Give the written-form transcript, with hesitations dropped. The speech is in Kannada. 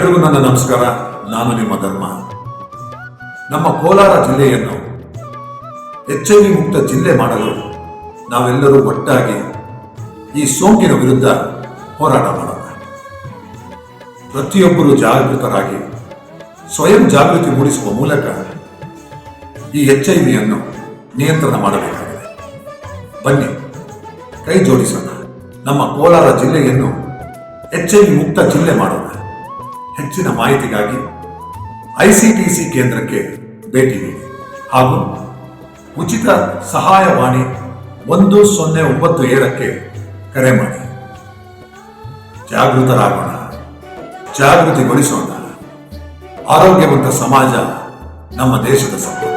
ಎಲ್ರಿಗೂ ನನ್ನ ನಮಸ್ಕಾರ. ನಾನು ನಿಮ್ಮ ಧರ್ಮ. ನಮ್ಮ ಕೋಲಾರ ಜಿಲ್ಲೆಯನ್ನು HIV ಮುಕ್ತ ಜಿಲ್ಲೆ ಮಾಡಲು ನಾವೆಲ್ಲರೂ ಒಟ್ಟಾಗಿ ಈ ಸೋಂಕಿನ ವಿರುದ್ಧ ಹೋರಾಟ ಮಾಡೋಣ. ಪ್ರತಿಯೊಬ್ಬರು ಜಾಗೃತರಾಗಿ ಸ್ವಯಂ ಜಾಗೃತಿ ಮೂಡಿಸುವ ಮೂಲಕ ಈ HIVಯನ್ನು ನಿಯಂತ್ರಣ ಮಾಡಬೇಕಾಗಿದೆ. ಬನ್ನಿ, ಕೈ ಜೋಡಿಸೋಣ. ನಮ್ಮ ಕೋಲಾರ ಜಿಲ್ಲೆಯನ್ನು HIV ಮುಕ್ತ ಜಿಲ್ಲೆ ಮಾಡೋಣ. ಹೆಚ್ಚಿನ ಮಾಹಿತಿಗಾಗಿ ICTC ಕೇಂದ್ರಕ್ಕೆ ಭೇಟಿ ನೀಡಿ ಹಾಗೂ ಉಚಿತ ಸಹಾಯವಾಣಿ 1097ಕ್ಕೆ ಕರೆ ಮಾಡಿ. ಜಾಗೃತರಾಗೋಣ, ಜಾಗೃತಿಗೊಳಿಸೋಣ. ಆರೋಗ್ಯವಂತ ಸಮಾಜ ನಮ್ಮ ದೇಶದ ಸಂಪತ್ತು.